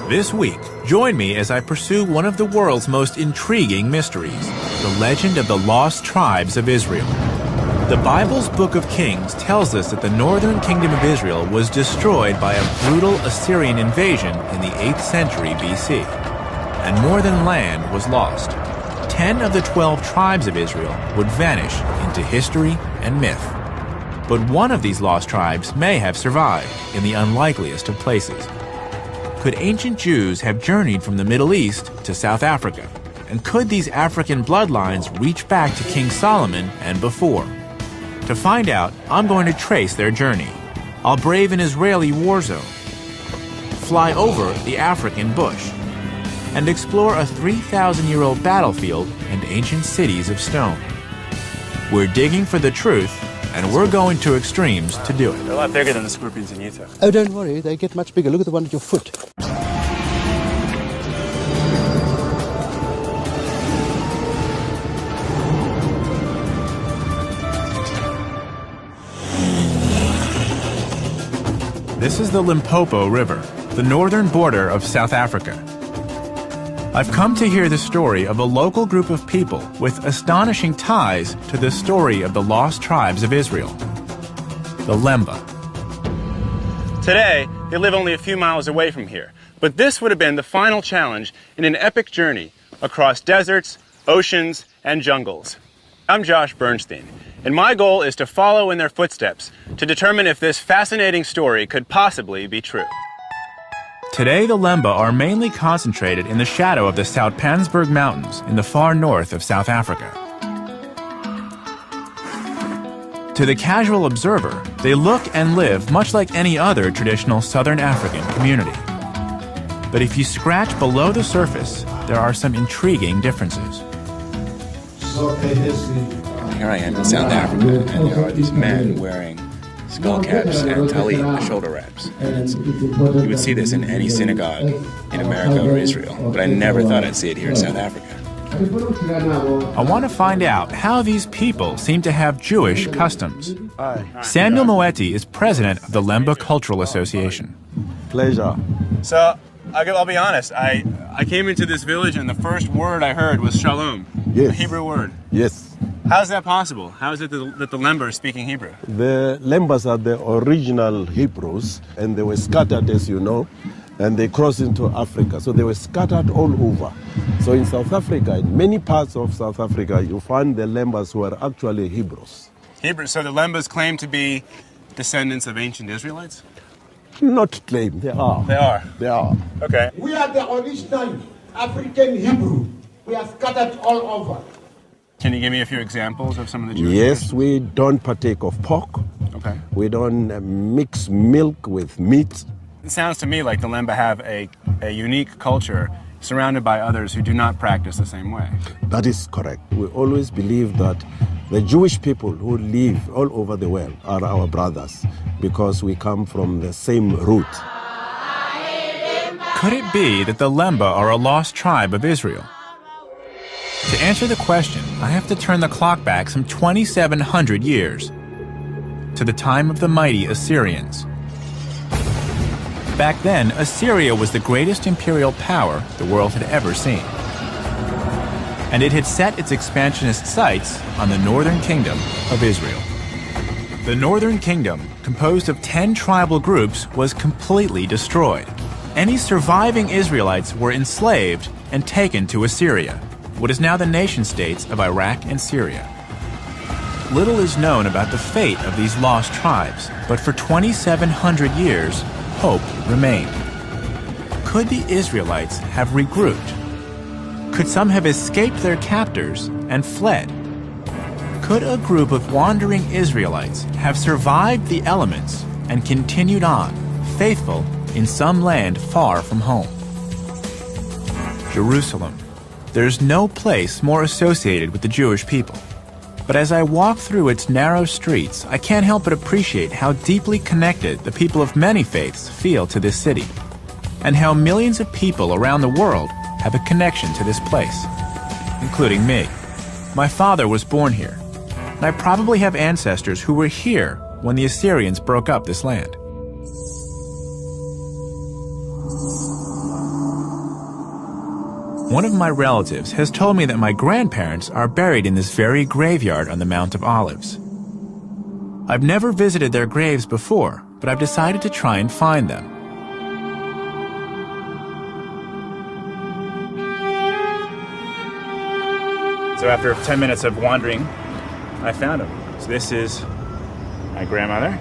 This week, join me as I pursue one of the world's most intriguing mysteries, the legend of the lost tribes of Israel. The Bible's Book of Kings tells us that the northern kingdom of Israel was destroyed by a brutal Assyrian invasion in the 8th century BC. And more than land was lost. 10 of the 12 tribes of Israel would vanish into history and myth. But one of these lost tribes may have survived in the unlikeliest of places. Could ancient Jews have journeyed from the Middle East to South Africa? And could these African bloodlines reach back to King Solomon and before? To find out, I'm going to trace their journey. I'll brave an Israeli war zone, fly over the African bush, and explore a 3,000-year-old battlefield and ancient cities of stone. We're digging for the truth, and we're going to extremes to do it. They're a lot bigger than the scorpions in Utah. Oh, don't worry, they get much bigger. Look at the one at your foot. This is the Limpopo River, the northern border of South Africa. I've come to hear the story of a local group of people with astonishing ties to the story of the lost tribes of Israel, the Lemba. Today, they live only a few miles away from here, but this would have been the final challenge in an epic journey across deserts, oceans, and jungles. I'm Josh Bernstein, and my goal is to follow in their footsteps to determine if this fascinating story could possibly be true. Today, the Lemba are mainly concentrated in the shadow of the Soutpansberg Mountains in the far north of South Africa. To the casual observer, they look and live much like any other traditional Southern African community. But if you scratch below the surface, there are some intriguing differences. Here I am in South Africa, and there are these men wearing skull caps and talit, the shoulder wraps. You would see this in any synagogue in America or Israel, but I never thought I'd see it here in South Africa. I want to find out how these people seem to have Jewish customs. Samuel Moeti is president of the Lemba Cultural Association. Pleasure. So, I'll be honest, I came into this village and the first word I heard was shalom, Yes. a Hebrew word. Yes. How is that possible? How is it that the Lemba are speaking Hebrew? The Lembas are the original Hebrews, and they were scattered, as you know, and they crossed into Africa. So they were scattered all over. So in South Africa, in many parts of South Africa, you find the Lembas who are actually Hebrews. Hebrew. So the Lembas claim to be descendants of ancient Israelites? Not claim, they are. They are? They are. Okay. We are the original African Hebrew. We are scattered all over. Can you give me a few examples of some of the Jewish Yes, traditions? we don't partake of pork. Okay. We don't mix milk with meat. It sounds to me like the Lemba have a unique culture surrounded by others who do not practice the same way. That is correct. We always believe that the Jewish people who live all over the world are our brothers because we come from the same root. Could it be that the Lemba are a lost tribe of Israel? To answer the question, I have to turn the clock back some 2,700 years to the time of the mighty Assyrians. Back then, Assyria was the greatest imperial power the world had ever seen. And it had set its expansionist sights on the northern kingdom of Israel. The northern kingdom, composed of 10 tribal groups, was completely destroyed. Any surviving Israelites were enslaved and taken to Assyria, what is now the nation-states of Iraq and Syria. Little is known about the fate of these lost tribes, but for 2,700 years, hope remained. Could the Israelites have regrouped? Could some have escaped their captors and fled? Could a group of wandering Israelites have survived the elements and continued on, faithful in some land far from home? Jerusalem. There's no place more associated with the Jewish people. But as I walk through its narrow streets, I can't help but appreciate how deeply connected the people of many faiths feel to this city, and how millions of people around the world have a connection to this place, including me. My father was born here, and I probably have ancestors who were here when the Assyrians broke up this land. One of my relatives has told me that my grandparents are buried in this very graveyard on the Mount of Olives. I've never visited their graves before, but I've decided to try and find them. So after 10 minutes of wandering, I found them. So this is my grandmother.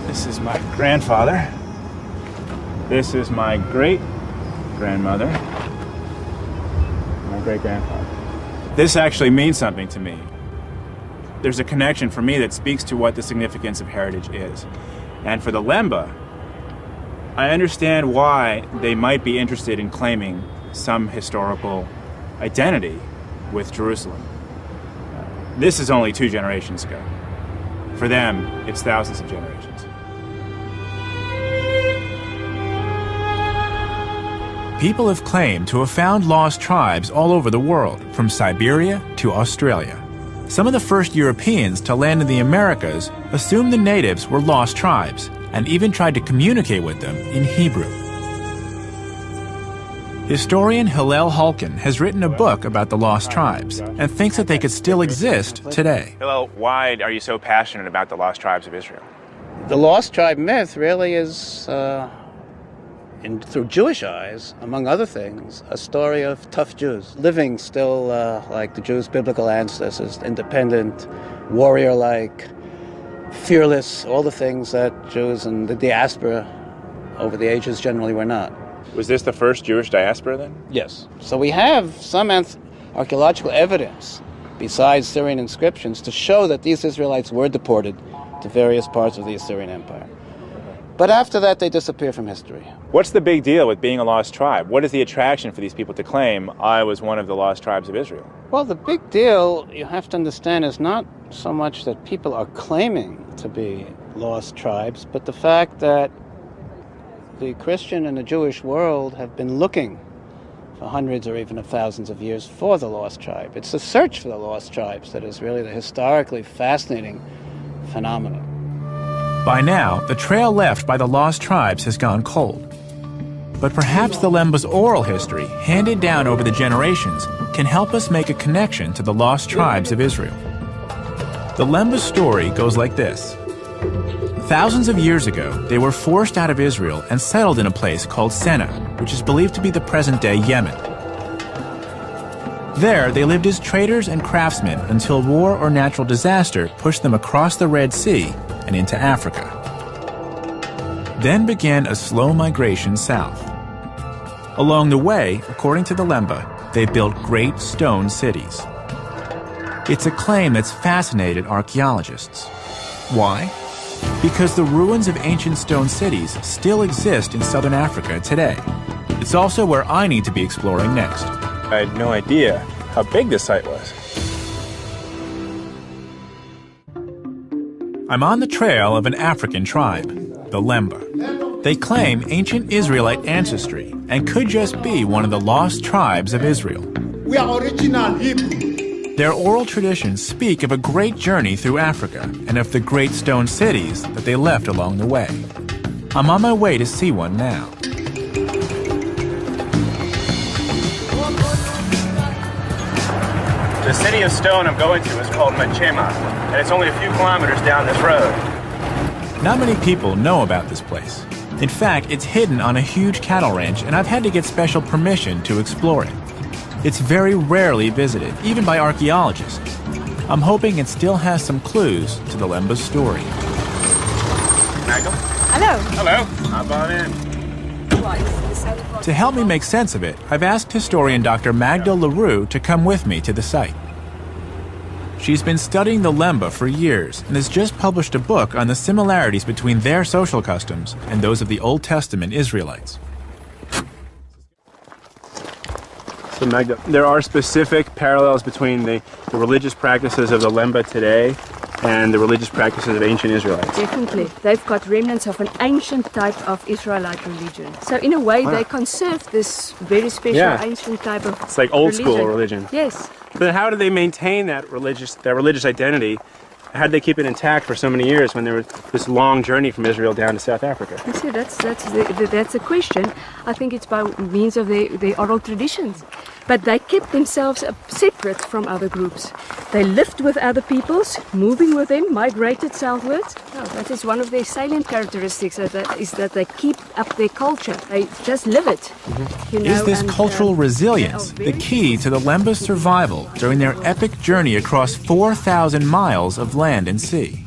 This is my grandfather. This is my great-grandmother. My great-grandfather. This actually means something to me. There's a connection for me that speaks to what the significance of heritage is. And for the Lemba, I understand why they might be interested in claiming some historical identity with Jerusalem. This is only 2 generations ago. For them, it's thousands of generations. People have claimed to have found lost tribes all over the world, from Siberia to Australia. Some of the first Europeans to land in the Americas assumed the natives were lost tribes and even tried to communicate with them in Hebrew. Historian Hillel Hulkin has written a book about the lost tribes and thinks that they could still exist today. Hillel, why are you so passionate about the lost tribes of Israel? The lost tribe myth really is, through Jewish eyes, among other things, a story of tough Jews, living still like the Jews' biblical ancestors, independent, warrior-like, fearless, all the things that Jews in the diaspora over the ages generally were not. Was this the first Jewish diaspora then? Yes. So we have some archaeological evidence, besides Syrian inscriptions, to show that these Israelites were deported to various parts of the Assyrian Empire. But after that, they disappear from history. What's the big deal with being a lost tribe? What is the attraction for these people to claim, I was one of the lost tribes of Israel? Well, the big deal, you have to understand, is not so much that people are claiming to be lost tribes, but the fact that the Christian and the Jewish world have been looking for hundreds or even thousands of years for the lost tribe. It's the search for the lost tribes that is really the historically fascinating phenomenon. By now, the trail left by the lost tribes has gone cold. But perhaps the Lemba's oral history, handed down over the generations, can help us make a connection to the lost tribes of Israel. The Lemba's story goes like this. Thousands of years ago, they were forced out of Israel and settled in a place called Senna, which is believed to be the present-day Yemen. There, they lived as traders and craftsmen until war or natural disaster pushed them across the Red Sea and into Africa. Then began a slow migration south. Along the way, according to the Lemba, they built great stone cities. It's a claim that's fascinated archaeologists. Why? Because the ruins of ancient stone cities still exist in southern Africa today. It's also where I need to be exploring next. I had no idea how big this site was. I'm on the trail of an African tribe, the Lemba. They claim ancient Israelite ancestry and could just be one of the lost tribes of Israel. We are original Hebrew. Their oral traditions speak of a great journey through Africa and of the great stone cities that they left along the way. I'm on my way to see one now. The city of stone I'm going to is called Machema, and it's only a few kilometers down this road. Not many people know about this place. In fact, it's hidden on a huge cattle ranch, and I've had to get special permission to explore it. It's very rarely visited, even by archaeologists. I'm hoping it still has some clues to the Lemba's story. Magdal? Hello. Hello. Hop on in. To help me make sense of it, I've asked historian Dr. Magdal LaRue to come with me to the site. She's been studying the Lemba for years and has just published a book on the similarities between their social customs and those of the Old Testament Israelites. So Magda, there are specific parallels between the religious practices of the Lemba today and the religious practices of ancient Israelites. Definitely. They've got remnants of an ancient type of Israelite religion. So in a way, they conserve this very special ancient type of It's like old school religion. Yes. But how do they maintain that religious identity How'd they keep it intact for so many years when there was this long journey from Israel down to South Africa? You see, that's a question. I think it's by means of their oral traditions. But they kept themselves separate from other groups. They lived with other peoples, moving with them, migrated southwards. Oh, that is one of their salient characteristics, is that they keep up their culture. They just live it. You know, Is this cultural resilience the key to the Lemba's survival during their epic journey across 4,000 miles of land and sea?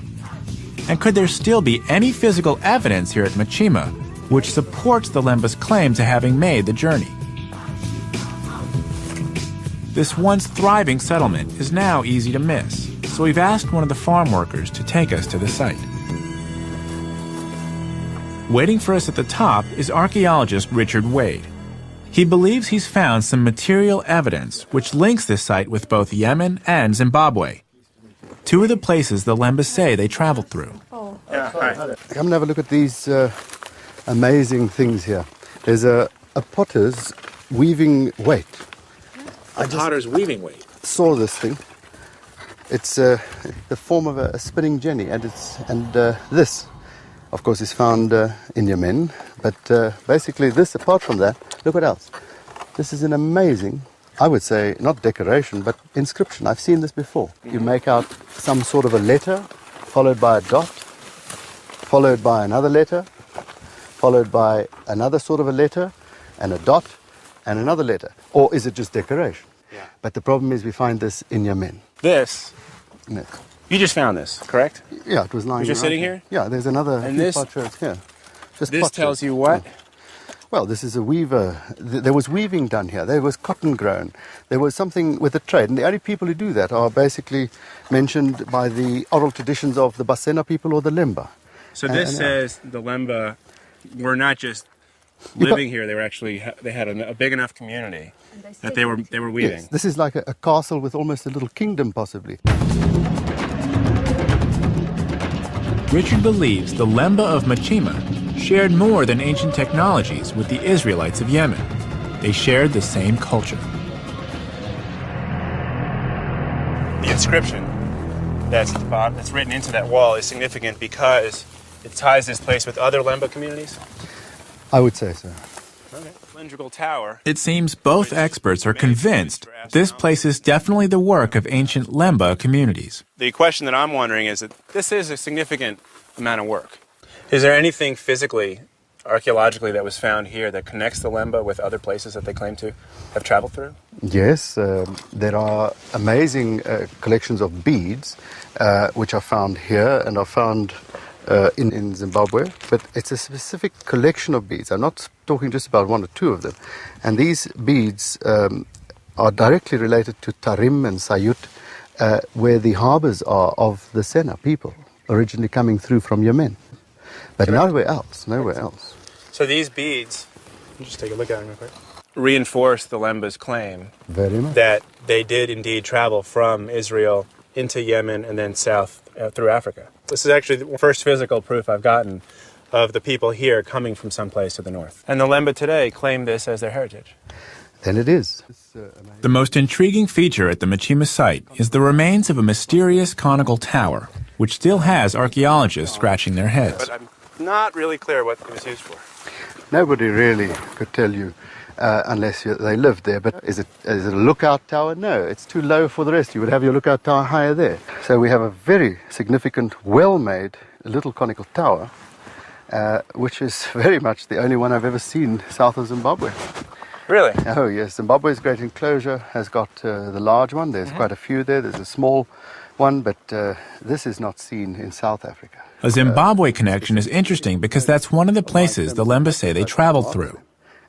And could there still be any physical evidence here at Machima which supports the Lemba's claim to having made the journey? This once thriving settlement is now easy to miss, so we've asked one of the farm workers to take us to the site. Waiting for us at the top is archaeologist Richard Wade. He believes he's found some material evidence which links this site with both Yemen and Zimbabwe, two of the places the Lembas say they traveled through. Come and have a look at these amazing things here. There's a potter's weaving weight. A potter's weaving weight. Saw this thing. It's the form of a spinning jenny, and this, of course, is found in Yemen. But basically, this, apart from that, look what else. This is an amazing, I would say, not decoration, but inscription. I've seen this before. You make out some sort of a letter, followed by a dot, followed by another letter, followed by another sort of a letter, and a dot, and another letter. Or is it just decoration? Yeah. But the problem is we find this in Yemen. This, Yes. you just found this, correct? Yeah, it was lying. It's just right sitting here? Yeah, there's another And few this- potsherds here. Just This potsherds. tells you what? Well, this is a weaver. There was weaving done here. There was cotton grown. There was something with the trade. And the only people who do that are basically mentioned by the oral traditions of the Basena people or the Lemba. So this says the Lemba were not just living here; they were actually they had a big enough community that they were weaving. Yes, this is like a castle with almost a little kingdom, possibly. Richard believes the Lemba of Machima shared more than ancient technologies with the Israelites of Yemen. They shared the same culture. The inscription that's written into that wall is significant because it ties this place with other Lemba communities. I would say so. Cylindrical tower. It seems both experts are convinced this place is definitely the work of ancient Lemba communities. The question that I'm wondering is that this is a significant amount of work. Is there anything physically, archaeologically, that was found here that connects the Lemba with other places that they claim to have traveled through? Yes, there are amazing collections of beads which are found here and are found in Zimbabwe, but it's a specific collection of beads. I'm not talking just about one or two of them. And these beads are directly related to Tarim and Sayut, where the harbors are of the Sena people, originally coming through from Yemen. But nowhere else. So these beads, I'll just take a look at them real quick, reinforce the Lemba's claim Very much. that they did indeed travel from Israel into Yemen and then south through Africa. This is actually the first physical proof I've gotten of the people here coming from someplace to the north. And the Lemba today claim this as their heritage. Then it is. The most intriguing feature at the Machima site is the remains of a mysterious conical tower, which still has archaeologists scratching their heads. But I'm not really clear what it was used for. Nobody really could tell you unless they lived there. But is it a lookout tower? No, it's too low for the rest. You would have your lookout tower higher there. So we have a very significant, well-made little conical tower, which is very much the only one I've ever seen south of Zimbabwe. Really? Oh, yes. Zimbabwe's Great Enclosure has got the large one. There's quite a few there. There's a small one, but this is not seen in South Africa. A Zimbabwe connection is interesting because that's one of the places the Lemba say they traveled through.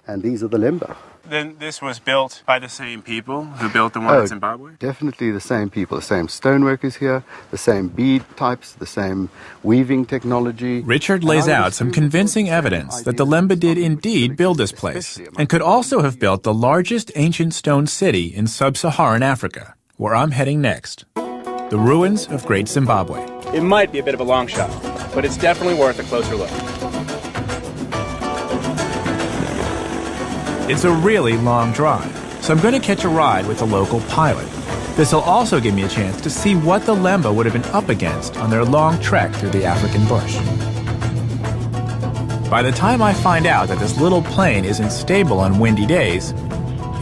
And these are the Lemba. Then this was built by the same people who built the one in Zimbabwe? Definitely the same people. The same stonework is here, the same bead types, the same weaving technology. Richard lays out some convincing evidence that the Lemba did indeed build this place, and could also have built the largest ancient stone city in sub-Saharan Africa, where I'm heading next. The ruins of Great Zimbabwe. It might be a bit of a long shot, but it's definitely worth a closer look. It's a really long drive, so I'm going to catch a ride with a local pilot. This'll also give me a chance to see what the Lemba would have been up against on their long trek through the African bush. By the time I find out that this little plane isn't stable on windy days,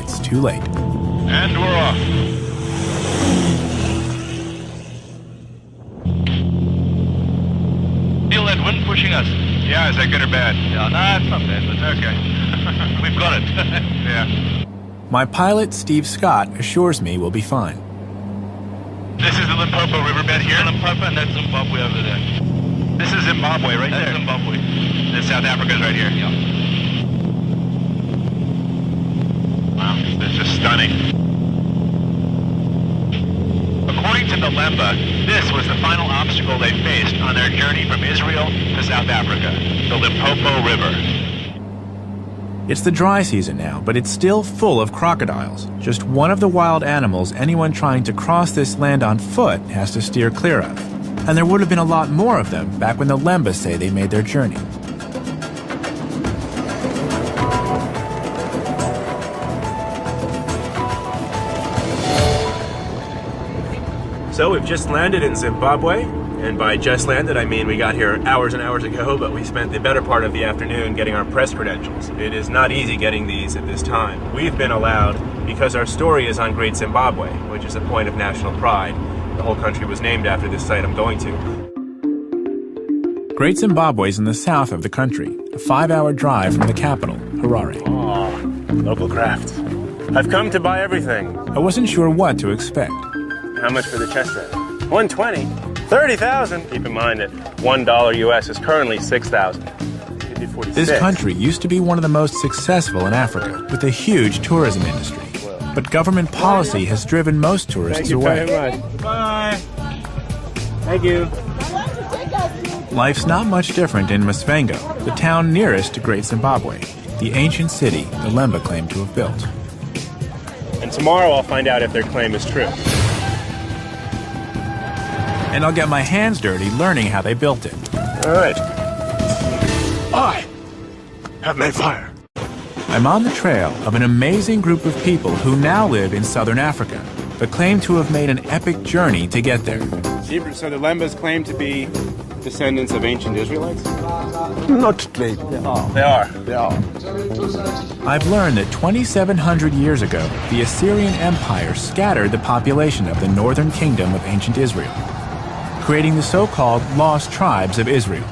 it's too late. And we're off. Feel that wind pushing us? Yeah, is that good or bad? Yeah, nah, it's not bad, but Okay. we've got it. Yeah. My pilot, Steve Scott, assures me we'll be fine. This is the Limpopo riverbed here. Limpopo, and that's Zimbabwe over there. This is Zimbabwe right That's there. Zimbabwe. And South Africa's right here. Yeah. Wow, this is stunning. According to the Lemba, this was the final obstacle they faced on their journey from Israel to South Africa, the Limpopo River. It's the dry season now, but it's still full of crocodiles, just one of the wild animals anyone trying to cross this land on foot has to steer clear of. And there would have been a lot more of them back when the Lemba say they made their journey. So we've just landed in Zimbabwe, and by just landed I mean we got here hours and hours ago, but we spent the better part of the afternoon getting our press credentials. It is not easy getting these at this time. We've been allowed because our story is on Great Zimbabwe, which is a point of national pride. The whole country was named after this site I'm going to. Great Zimbabwe is in the south of the country, a 5-hour drive from the capital, Harare. Oh, local craft. I've come to buy everything. I wasn't sure what to expect. How much for the chess set? $120. $30,000. Keep in mind that $1 US is currently $6,000. This country used to be one of the most successful in Africa, with a huge tourism industry. But government policy has driven most tourists away. Very much. Bye. Thank you. Life's not much different in Masvengo, the town nearest to Great Zimbabwe, the ancient city the Lemba claim to have built. And tomorrow I'll find out if their claim is true. And I'll get my hands dirty learning how they built it. All right. I have made fire. I'm on the trail of an amazing group of people who now live in southern Africa, but claim to have made an epic journey to get there. So the Lembas claim to be descendants of ancient Israelites? Not claim. They are. I've learned that 2,700 years ago, the Assyrian Empire scattered the population of the northern kingdom of ancient Israel, creating the so-called Lost Tribes of Israel.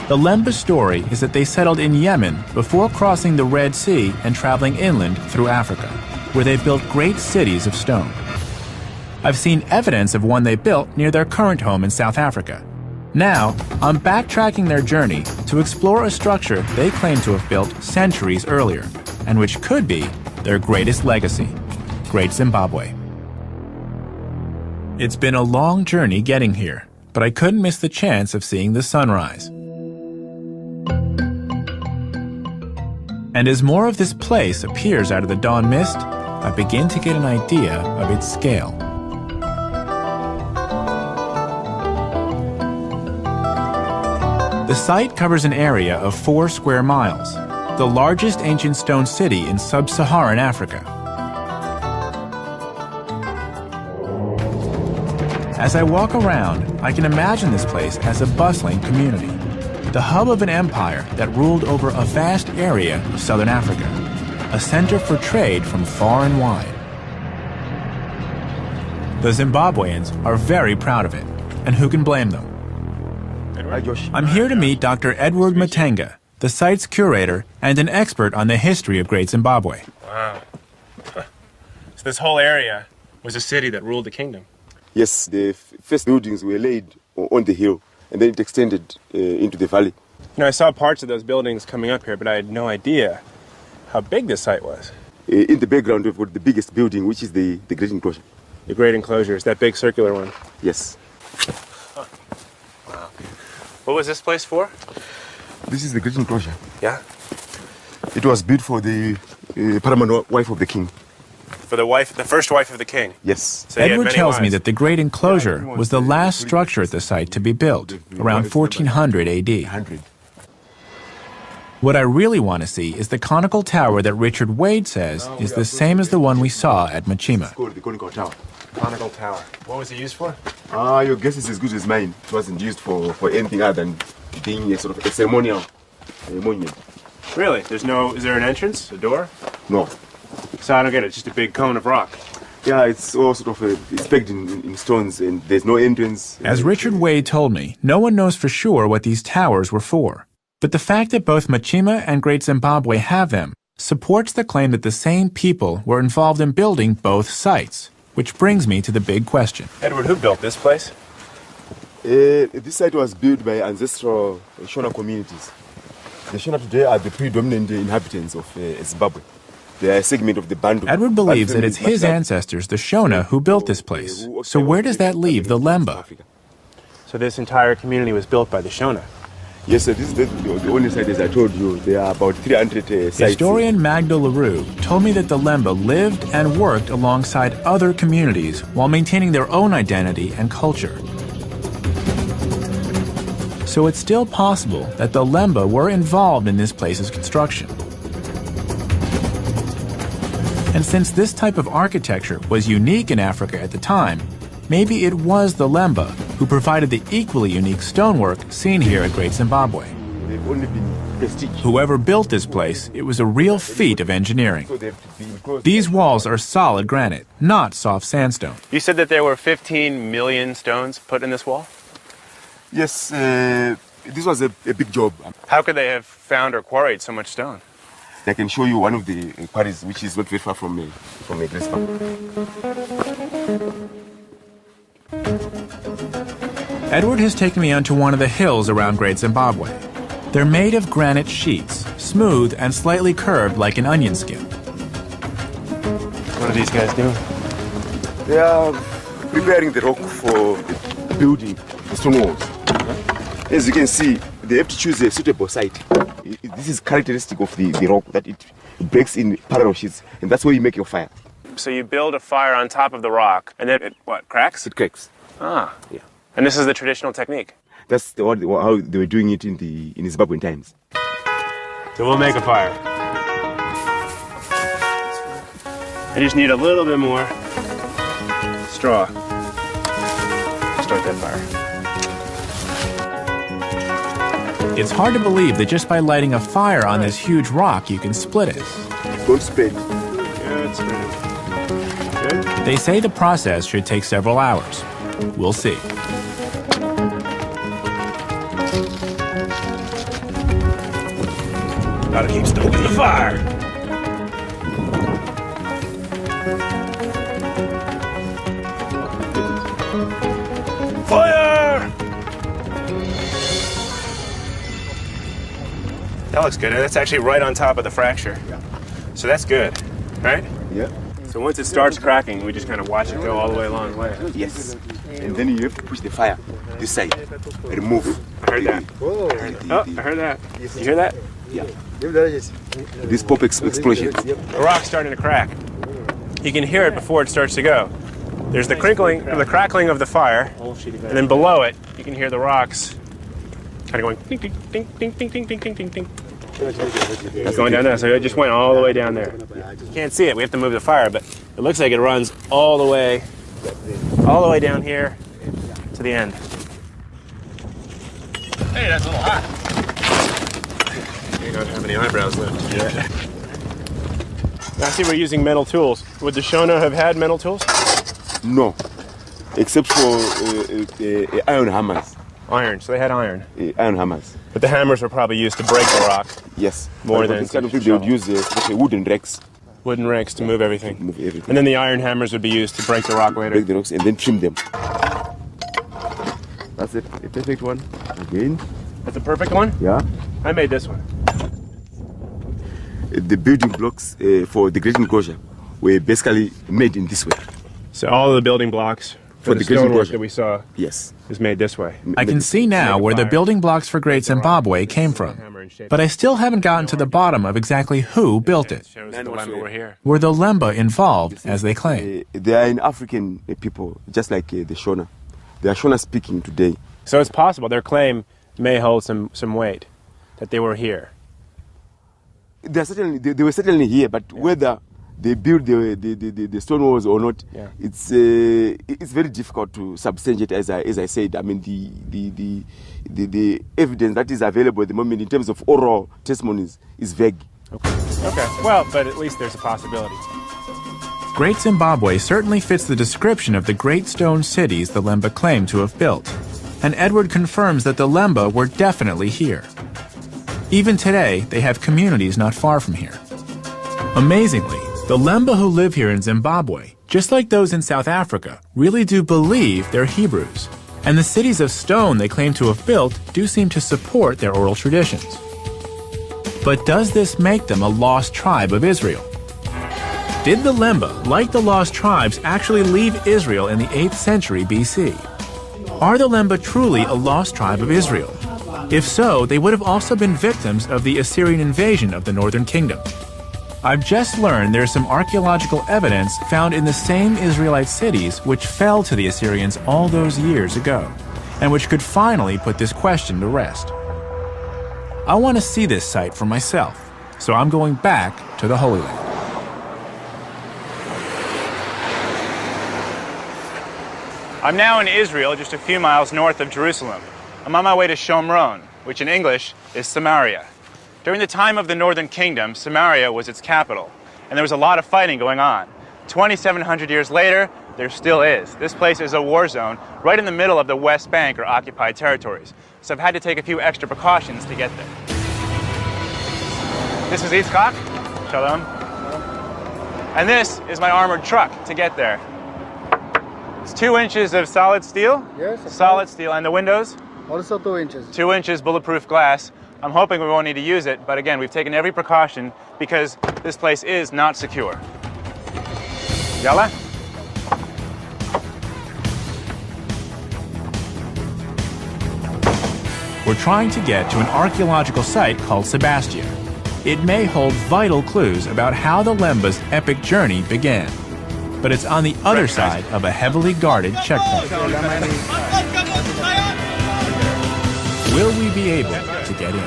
The Lemba story is that they settled in Yemen before crossing the Red Sea and traveling inland through Africa, where they built great cities of stone. I've seen evidence of one they built near their current home in South Africa. Now, I'm backtracking their journey to explore a structure they claim to have built centuries earlier, and which could be their greatest legacy, Great Zimbabwe. It's been a long journey getting here, but I couldn't miss the chance of seeing the sunrise. And as more of this place appears out of the dawn mist, I begin to get an idea of its scale. The site covers an area of 4 square miles, the largest ancient stone city in sub-Saharan Africa. As I walk around, I can imagine this place as a bustling community, the hub of an empire that ruled over a vast area of southern Africa, a center for trade from far and wide. The Zimbabweans are very proud of it, and who can blame them? I'm here to meet Dr. Edward Matenga, the site's curator and an expert on the history of Great Zimbabwe. Wow. So this whole area was a city that ruled the kingdom. Yes, the first buildings were laid on the hill, and then it extended into the valley. You know, I saw parts of those buildings coming up here, but I had no idea how big this site was. In the background, we've got the biggest building, which is the Great Enclosure. The Great Enclosure is that big circular one. Yes. Wow. What was this place for? This is the Great Enclosure. Yeah? It was built for the paramount wife of the king. For the first wife of the king? Yes. So Edward tells me that the Great Enclosure was the last structure at the site to be built, around 1400 AD. What I really want to see is the conical tower that Richard Wade says is the same as the one we saw at Machima. It's called the conical tower. Conical tower. What was it used for? Your guess is as good as mine. It wasn't used for anything other than being a sort of a ceremonial monument. Really? Is there an entrance? A door? No. So I don't get it. It's just a big cone of rock. Yeah, it's all sort of it's pegged in stones, and there's no entrance. As Richard Wade told me, no one knows for sure what these towers were for. But the fact that both Machima and Great Zimbabwe have them supports the claim that the same people were involved in building both sites. Which brings me to the big question. Edward, who built this place? This site was built by ancestral Shona communities. The Shona today are the predominant inhabitants of Zimbabwe. They are a segment of the Bantu. Edward believes that it's his ancestors, the Shona, who built this place. So where does that leave the Lemba? So this entire community was built by the Shona? Yes, sir. This is the only site, as I told you. There are about 300 sites. Historian Magda LaRue told me that the Lemba lived and worked alongside other communities while maintaining their own identity and culture. So it's still possible that the Lemba were involved in this place's construction. And since this type of architecture was unique in Africa at the time, maybe it was the Lemba who provided the equally unique stonework seen here at Great Zimbabwe. They've only been prestige. Whoever built this place, it was a real feat of engineering. These walls are solid granite, not soft sandstone. You said that there were 15 million stones put in this wall? Yes, this was a big job. How could they have found or quarried so much stone? I can show you one of the quarries, which is not very far from Grispa. Edward has taken me onto one of the hills around Great Zimbabwe. They're made of granite sheets, smooth and slightly curved like an onion skin. What are these guys doing? They are preparing the rock for building the stone walls. As you can see, they have to choose a suitable site. This is characteristic of the rock, that it breaks in parallel sheets, and that's where you make your fire. So you build a fire on top of the rock, and then it, what, cracks? It cracks. Ah. Yeah. And this is the traditional technique? That's how they were doing it in Zimbabwean times. So we'll make a fire. I just need a little bit more straw. Start that fire. It's hard to believe that just by lighting a fire on this huge rock, you can split it. Don't spread. Good spreading. Good? They say the process should take several hours. We'll see. Gotta keep stoking the fire. Fire! That looks good. That's actually right on top of the fracture. Yeah. So that's good, right? Yeah. So once it starts cracking, we just kind of watch it go all the way along the way. Yes. And then you have to push the fire this side. Remove. I heard that. I heard that. You hear that? Yeah. This pop explosion. The rock's starting to crack. You can hear it before it starts to go. There's the crinkling, or the crackling of the fire, and then below it, you can hear the rocks kind of going ding, ding, ding, ding, ding, ding, ding, ding, ding, ding. It's going down there, so it just went all the way down there. You can't see it, we have to move the fire, but it looks like it runs all the way down here to the end. Hey, that's a little hot. You don't have any eyebrows left. Yeah. I see we're using metal tools. Would the Shona have had metal tools? No, except for iron hammers. Iron, so they had iron. Iron hammers. But the hammers were probably used to break the rock. Yes. More than this kind of thing, they would use wooden rakes. Wooden rakes to move everything. Move everything. And then the iron hammers would be used to break the rock later. Break the rocks and then trim them. That's it. A perfect one. Again. That's a perfect one? Yeah. I made this one. The building blocks for the great enclosure were basically made in this way. So all of the building blocks for the stonework that we saw yes, is made this way. I can see now where the building blocks for Great Zimbabwe came from, but I still haven't gotten to the bottom of exactly who built it. Were the Lemba involved, as they claim? They are an African people, just like the Shona. They are Shona speaking today. So it's possible their claim may hold some weight, that they were here. they were certainly here, but whether they built the stone walls or not, it's very difficult to substantiate. As I said, I mean the evidence that is available at the moment in terms of oral testimonies is vague. Okay. Well, but at least there's a possibility. Great Zimbabwe certainly fits the description of the great stone cities the Lemba claim to have built, and Edward confirms that the Lemba were definitely here. Even today, they have communities not far from here. Amazingly, the Lemba who live here in Zimbabwe, just like those in South Africa, really do believe they're Hebrews, and the cities of stone they claim to have built do seem to support their oral traditions. But does this make them a lost tribe of Israel? Did the Lemba, like the lost tribes, actually leave Israel in the 8th century BC? Are the Lemba truly a lost tribe of Israel? If so, they would have also been victims of the Assyrian invasion of the northern kingdom. I've just learned there's some archaeological evidence found in the same Israelite cities which fell to the Assyrians all those years ago, and which could finally put this question to rest. I want to see this site for myself, so I'm going back to the Holy Land. I'm now in Israel, just a few miles north of Jerusalem. I'm on my way to Shomron, which in English is Samaria. During the time of the Northern Kingdom, Samaria was its capital, and there was a lot of fighting going on. 2,700 years later, there still is. This place is a war zone right in the middle of the West Bank, or occupied territories. So I've had to take a few extra precautions to get there. This is Yitzchak. Shalom. And this is my armored truck to get there. It's 2 inches of solid steel. Yes. Solid steel. And the windows? Also 2 inches. 2 inches bulletproof glass. I'm hoping we won't need to use it, but again, we've taken every precaution because this place is not secure. Yalla? We're trying to get to an archaeological site called Sebastia. It may hold vital clues about how the Lemba's epic journey began. But it's on the other side of a heavily guarded checkpoint. Will we be able to get in?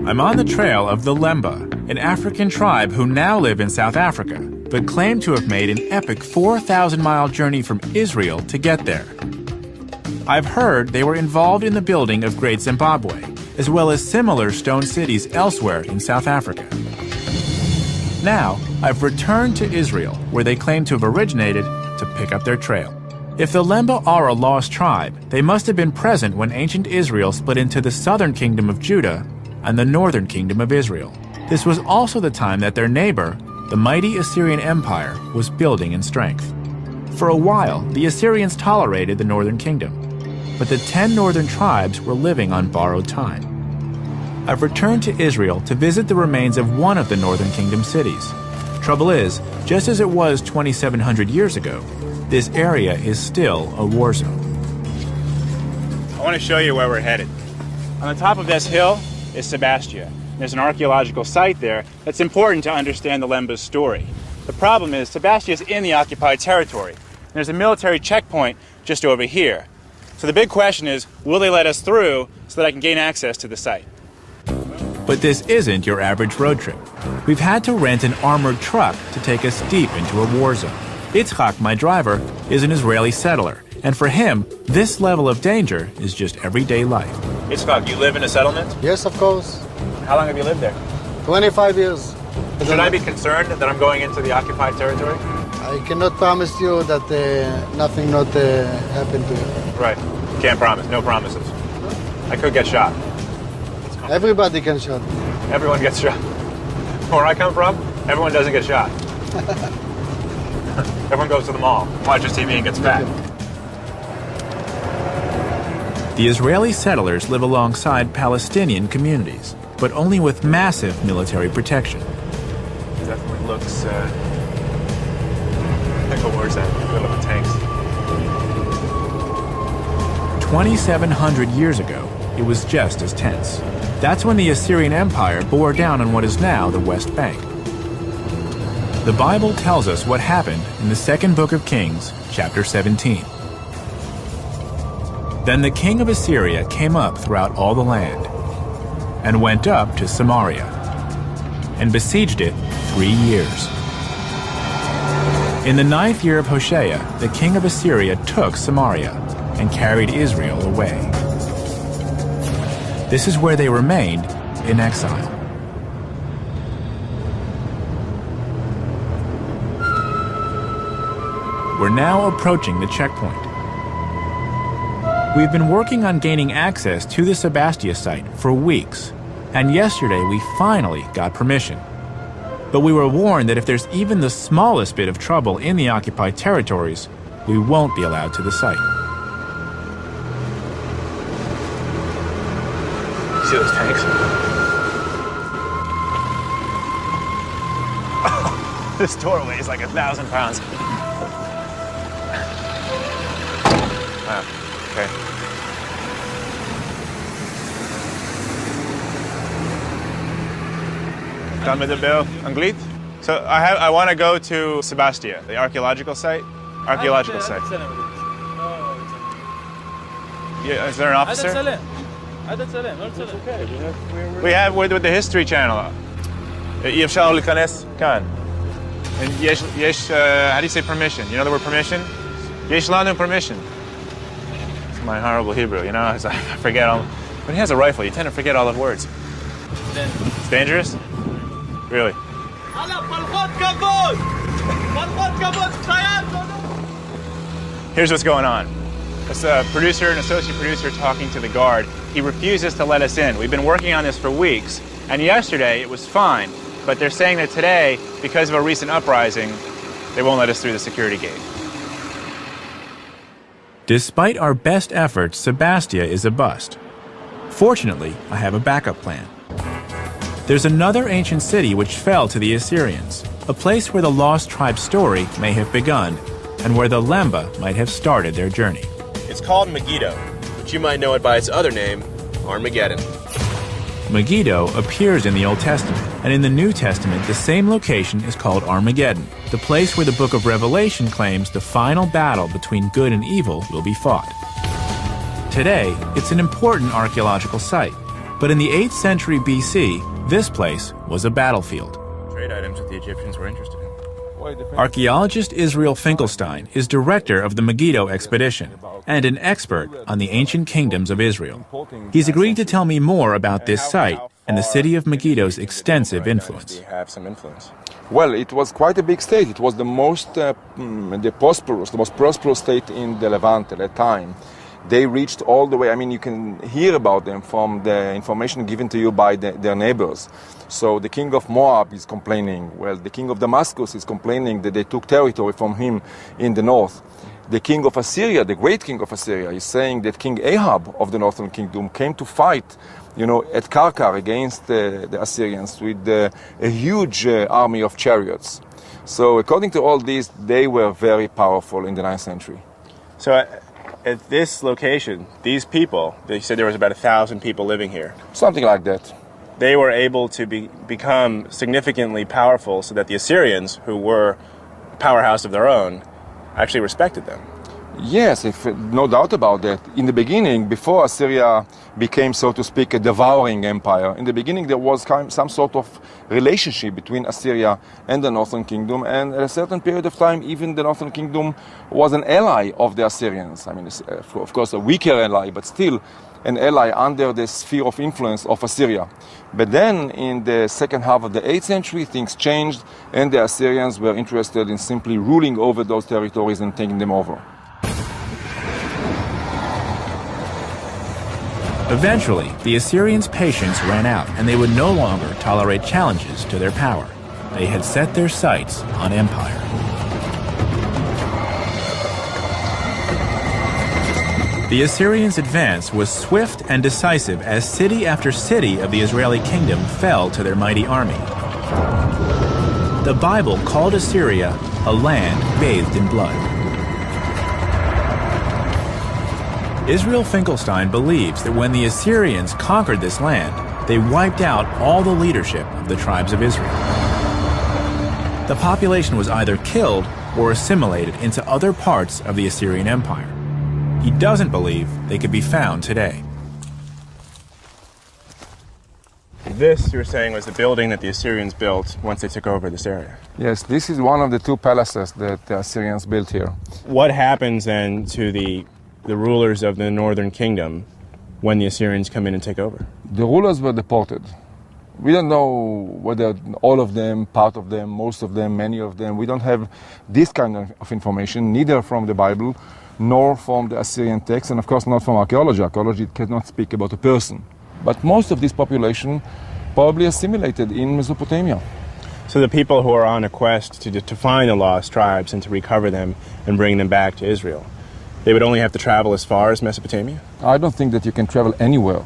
I'm on the trail of the Lemba, an African tribe who now live in South Africa, but claim to have made an epic 4,000-mile journey from Israel to get there. I've heard they were involved in the building of Great Zimbabwe, as well as similar stone cities elsewhere in South Africa. Now, I've returned to Israel, where they claim to have originated, to pick up their trail. If the Lemba are a lost tribe, they must have been present when ancient Israel split into the southern kingdom of Judah and the northern kingdom of Israel. This was also the time that their neighbor, the mighty Assyrian Empire, was building in strength. For a while, the Assyrians tolerated the northern kingdom, but the 10 northern tribes were living on borrowed time. I've returned to Israel to visit the remains of one of the Northern Kingdom cities. Trouble is, just as it was 2,700 years ago, this area is still a war zone. I want to show you where we're headed. On the top of this hill is Sebastia. There's an archaeological site there that's important to understand the Lemba's story. The problem is, Sebastia is in the occupied territory. There's a military checkpoint just over here. So the big question is, will they let us through so that I can gain access to the site? But this isn't your average road trip. We've had to rent an armored truck to take us deep into a war zone. Yitzchak, my driver, is an Israeli settler, and for him, this level of danger is just everyday life. Yitzchak, you live in a settlement? Yes, of course. How long have you lived there? 25 years. Should I be concerned that I'm going into the occupied territory? I cannot promise you that nothing not happen to you. Right. You can't promise. No promises. I could get shot. Everybody can shot. Everyone gets shot. Where I come from, everyone doesn't get shot. Everyone goes to the mall, watches TV, and gets fat. The Israeli settlers live alongside Palestinian communities, but only with massive military protection. It definitely looks like a war zone. Look at the tanks. 2,700 years ago, it was just as tense. That's when the Assyrian Empire bore down on what is now the West Bank. The Bible tells us what happened in the second book of Kings, chapter 17. Then the king of Assyria came up throughout all the land. and went up to Samaria and besieged it 3 years. In the 9th year of Hoshea, the king of Assyria took Samaria and carried Israel away. This is where they remained in exile. We're now approaching the checkpoint. We've been working on gaining access to the Sebastia site for weeks, and yesterday we finally got permission. But we were warned that if there's even the smallest bit of trouble in the occupied territories, we won't be allowed to the site. See those tanks? This doorway is like 1,000 pounds. Wow, okay. Dame de Bel Anglit? So I want to go to Sebastia, the archaeological site. Archaeological site. Yeah, is there an officer? We have with the History Channel. يفشل الكنس كان. And yesh, how do you say permission? You know the word permission? Yesh lanu permission. It's my horrible Hebrew, you know. I forget all. When he has a rifle, you tend to forget all the words. It's dangerous? Really? Here's what's going on. It's a producer, an associate producer talking to the guard. He refuses to let us in. We've been working on this for weeks, and yesterday it was fine, but they're saying that today, because of a recent uprising, they won't let us through the security gate. Despite our best efforts, Sebastia is a bust. Fortunately, I have a backup plan. There's another ancient city which fell to the Assyrians, a place where the lost tribe story may have begun, and where the Lemba might have started their journey. It's called Megiddo, but you might know it by its other name, Armageddon. Megiddo appears in the Old Testament, and in the New Testament, the same location is called Armageddon, the place where the book of Revelation claims the final battle between good and evil will be fought. Today, it's an important archaeological site, but in the 8th century BC, this place was a battlefield. Trade items that the Egyptians were interested in. Archaeologist Israel Finkelstein is director of the Megiddo expedition and an expert on the ancient kingdoms of Israel. He's agreed to tell me more about this site and the city of Megiddo's extensive influence. Well, it was quite a big state. It was the most prosperous state in the Levant at that time. They reached all the way, I mean, you can hear about them from the information given to you by their neighbors. So the king of Moab is complaining. Well, the king of Damascus is complaining that they took territory from him in the north. The king of Assyria, the great king of Assyria, is saying that King Ahab of the northern kingdom came to fight, at Karkar against the Assyrians with a huge army of chariots. So according to all this, they were very powerful in the 9th century. So at this location, these people, they said there was about 1,000 people living here. Something like that. They were able to become significantly powerful so that the Assyrians, who were a powerhouse of their own, actually respected them. Yes, no doubt about that. In the beginning, before Assyria became, so to speak, a devouring empire, in the beginning there was some sort of relationship between Assyria and the Northern Kingdom, and at a certain period of time, even the Northern Kingdom was an ally of the Assyrians. I mean, of course, a weaker ally, but still an ally under the sphere of influence of Assyria. But then, in the second half of the 8th century, things changed, and the Assyrians were interested in simply ruling over those territories and taking them over. Eventually, the Assyrians' patience ran out, and they would no longer tolerate challenges to their power. They had set their sights on empire. The Assyrians' advance was swift and decisive as city after city of the Israeli kingdom fell to their mighty army. The Bible called Assyria a land bathed in blood. Israel Finkelstein believes that when the Assyrians conquered this land, they wiped out all the leadership of the tribes of Israel. The population was either killed or assimilated into other parts of the Assyrian Empire. He doesn't believe they could be found today. this, you were saying, was the building that the Assyrians built once they took over this area. Yes, this is one of the two palaces that the Assyrians built here. What happens then to the rulers of the northern kingdom when the Assyrians come in and take over? The rulers were deported. We don't know whether all of them, part of them, most of them, many of them. We don't have this kind of information, neither from the Bible nor from the Assyrian text, and of course not from archaeology. Archaeology cannot speak about a person. But most of this population probably assimilated in Mesopotamia. So the people who are on a quest to find the lost tribes and to recover them and bring them back to Israel, they would only have to travel as far as Mesopotamia? I don't think that you can travel anywhere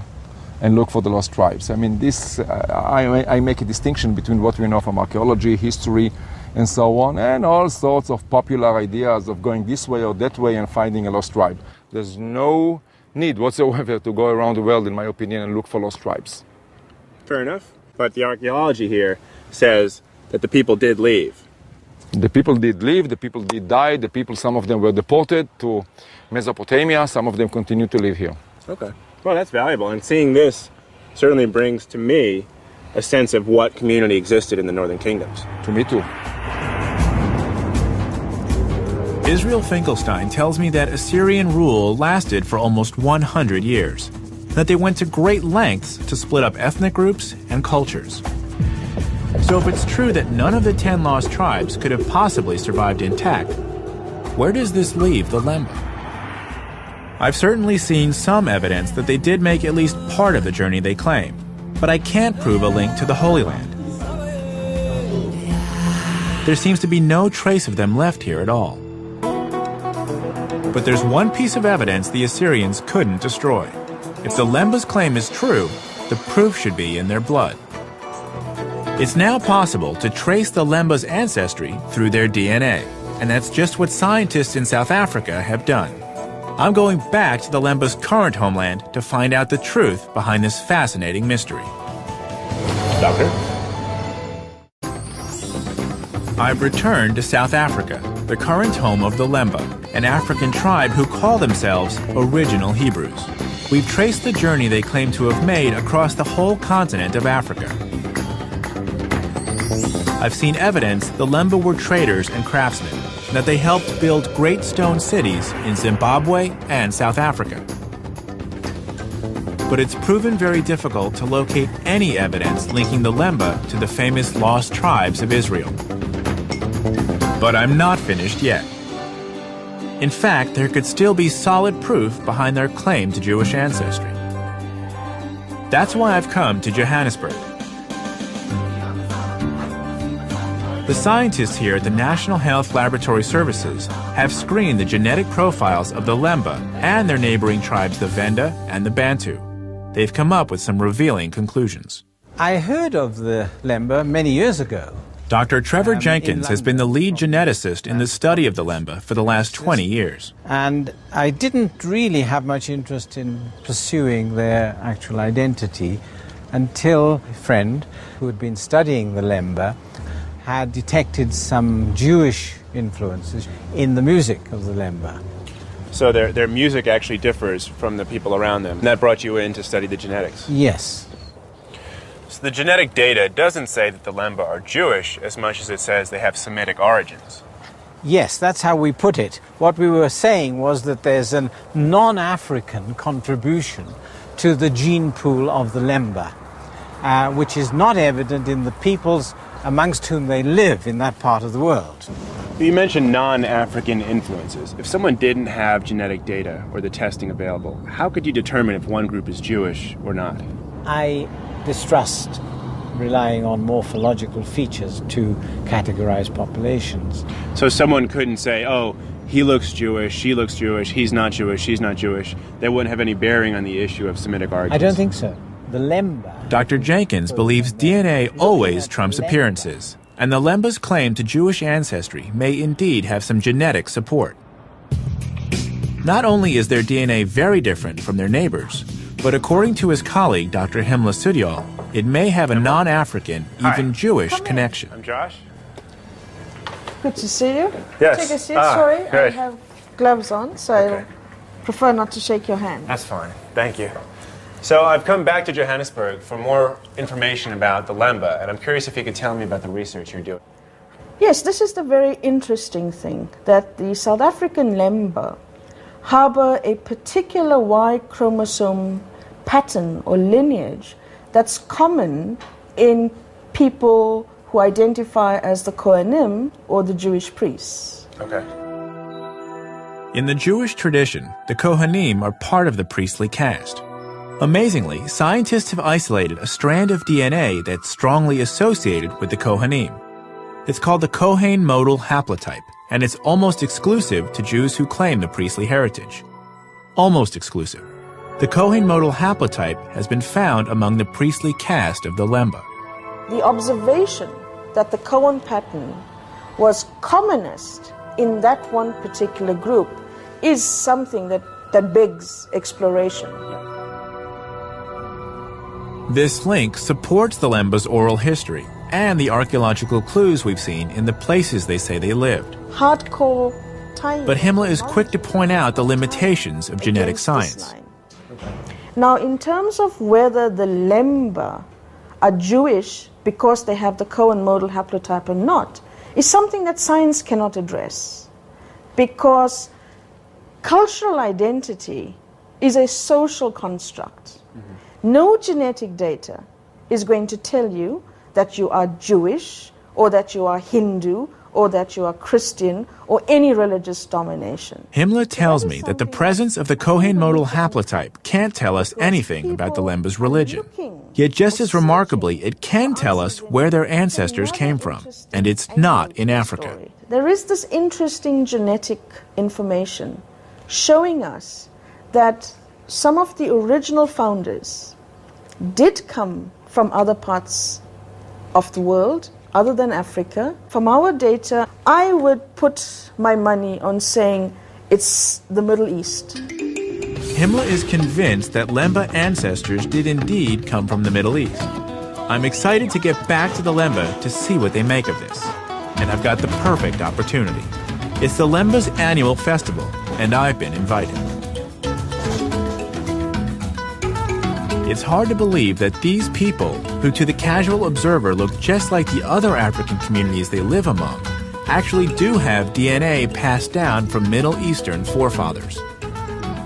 and look for the lost tribes. I mean, I make a distinction between what we know from archaeology, history, and so on, and all sorts of popular ideas of going this way or that way and finding a lost tribe. There's no need whatsoever to go around the world, in my opinion, and look for lost tribes. Fair enough. But the archaeology here says that the people did leave. The people did leave, the people did die, some of them were deported to Mesopotamia, some of them continue to live here. Okay. Well, that's valuable, and seeing this certainly brings to me a sense of what community existed in the northern kingdoms. To me too. Israel Finkelstein tells me that Assyrian rule lasted for almost 100 years, that they went to great lengths to split up ethnic groups and cultures. So if it's true that none of the 10 lost tribes could have possibly survived intact, where does this leave the Lemba? I've certainly seen some evidence that they did make at least part of the journey they claim, but I can't prove a link to the Holy Land. There seems to be no trace of them left here at all. But there's one piece of evidence the Assyrians couldn't destroy. If the Lemba's claim is true, the proof should be in their blood. It's now possible to trace the Lemba's ancestry through their DNA, and that's just what scientists in South Africa have done. I'm going back to the Lemba's current homeland to find out the truth behind this fascinating mystery. Doctor? I've returned to South Africa, the current home of the Lemba, an African tribe who call themselves original Hebrews. We've traced the journey they claim to have made across the whole continent of Africa. I've seen evidence the Lemba were traders and craftsmen, and that they helped build great stone cities in Zimbabwe and South Africa. But it's proven very difficult to locate any evidence linking the Lemba to the famous lost tribes of Israel. But I'm not finished yet. In fact, there could still be solid proof behind their claim to Jewish ancestry. That's why I've come to Johannesburg. The scientists here at the National Health Laboratory Services have screened the genetic profiles of the Lemba and their neighboring tribes, the Venda and the Bantu. They've come up with some revealing conclusions. I heard of the Lemba many years ago. Dr. Trevor Jenkins has been the lead geneticist in the study of the Lemba for the last 20 years. And I didn't really have much interest in pursuing their actual identity until a friend who had been studying the Lemba had detected some Jewish influences in the music of the Lemba. So their music actually differs from the people around them. And that brought you in to study the genetics? Yes. So the genetic data doesn't say that the Lemba are Jewish as much as it says they have Semitic origins. Yes, that's how we put it. What we were saying was that there's a non-African contribution to the gene pool of the Lemba, which is not evident in the peoples amongst whom they live in that part of the world. You mentioned non-African influences. If someone didn't have genetic data or the testing available, how could you determine if one group is Jewish or not? I distrust relying on morphological features to categorize populations. So someone couldn't say, oh, he looks Jewish, she looks Jewish, he's not Jewish, she's not Jewish. That wouldn't have any bearing on the issue of Semitic origins. I don't think so. The Lemba... Dr. Jenkins believes DNA always trumps appearances, and the Lemba's claim to Jewish ancestry may indeed have some genetic support. Not only is their DNA very different from their neighbors, but according to his colleague, Dr. Himla Sudyal, it may have a non-African, even Jewish connection. I'm Josh. Good to see you. Yes. Take a seat. Sorry, great. I have gloves on, so I prefer not to shake your hand. That's fine. Thank you. So I've come back to Johannesburg for more information about the Lemba, and I'm curious if you could tell me about the research you're doing. Yes, this is the very interesting thing, that the South African Lemba harbor a particular Y chromosome pattern or lineage that's common in people who identify as the Kohanim or the Jewish priests. Okay. In the Jewish tradition, the Kohanim are part of the priestly caste. Amazingly, scientists have isolated a strand of DNA that's strongly associated with the Kohanim. It's called the Kohen modal haplotype, and it's almost exclusive to Jews who claim the priestly heritage. Almost exclusive. The Kohen modal haplotype has been found among the priestly caste of the Lemba. The observation that the Cohen pattern was commonest in that one particular group is something that begs exploration. This link supports the Lemba's oral history and the archaeological clues we've seen in the places they say they lived. Hardcore time. But Himmler is quick to point out the limitations of genetic science. Now, in terms of whether the Lemba are Jewish because they have the Cohen modal haplotype or not, is something that science cannot address. Because cultural identity is a social construct. No genetic data is going to tell you that you are Jewish or that you are Hindu or that you are Christian or any religious domination. Himmler tells me that the presence of the Kohen modal haplotype can't tell us anything about the Lemba's religion. Yet just as remarkably, it can tell us where their ancestors came from, and it's not in Africa. There is this interesting genetic information showing us that some of the original founders did come from other parts of the world, other than Africa. From our data, I would put my money on saying it's the Middle East. Himmler is convinced that Lemba ancestors did indeed come from the Middle East. I'm excited to get back to the Lemba to see what they make of this. And I've got the perfect opportunity. It's the Lemba's annual festival, and I've been invited. It's hard to believe that these people, who to the casual observer look just like the other African communities they live among, actually do have DNA passed down from Middle Eastern forefathers.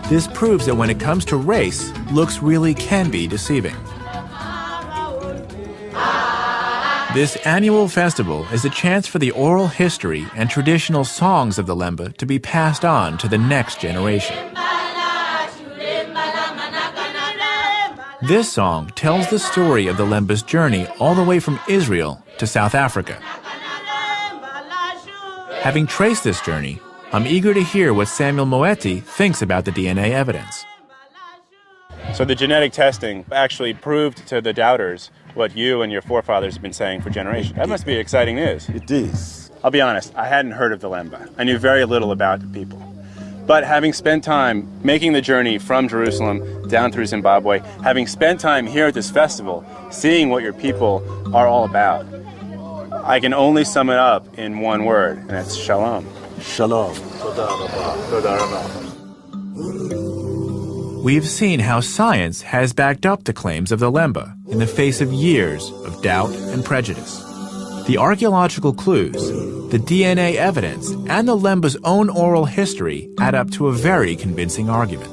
This proves that when it comes to race, looks really can be deceiving. This annual festival is a chance for the oral history and traditional songs of the Lemba to be passed on to the next generation. This song tells the story of the Lemba's journey all the way from Israel to South Africa. Having traced this journey, I'm eager to hear what Samuel Moeti thinks about the DNA evidence. So the genetic testing actually proved to the doubters what you and your forefathers have been saying for generations. That must be exciting news. It is. I'll be honest, I hadn't heard of the Lemba. I knew very little about the people. But having spent time making the journey from Jerusalem down through Zimbabwe, having spent time here at this festival, seeing what your people are all about, I can only sum it up in one word, and that's shalom. Shalom. We've seen how science has backed up the claims of the Lemba in the face of years of doubt and prejudice. The archaeological clues, the DNA evidence, and the Lemba's own oral history add up to a very convincing argument.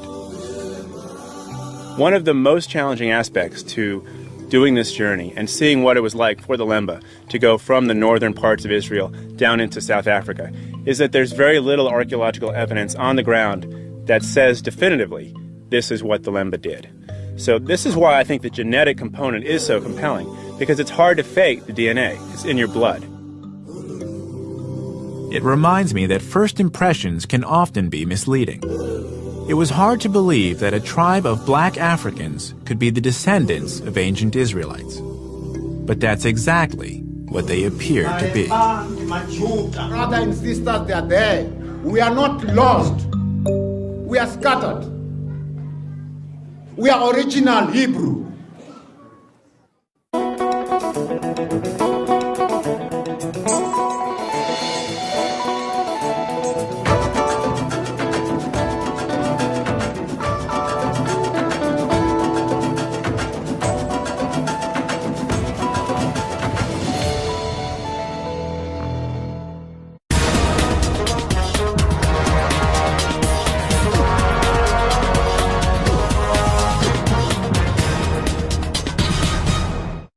One of the most challenging aspects to doing this journey and seeing what it was like for the Lemba to go from the northern parts of Israel down into South Africa is that there's very little archaeological evidence on the ground that says definitively this is what the Lemba did. So this is why I think the genetic component is so compelling, because it's hard to fake the DNA. It's in your blood. It reminds me that first impressions can often be misleading. It was hard to believe that a tribe of black Africans could be the descendants of ancient Israelites. But that's exactly what they appear to be. Brothers and sisters, they are there. We are not lost. We are scattered. We are original Hebrew.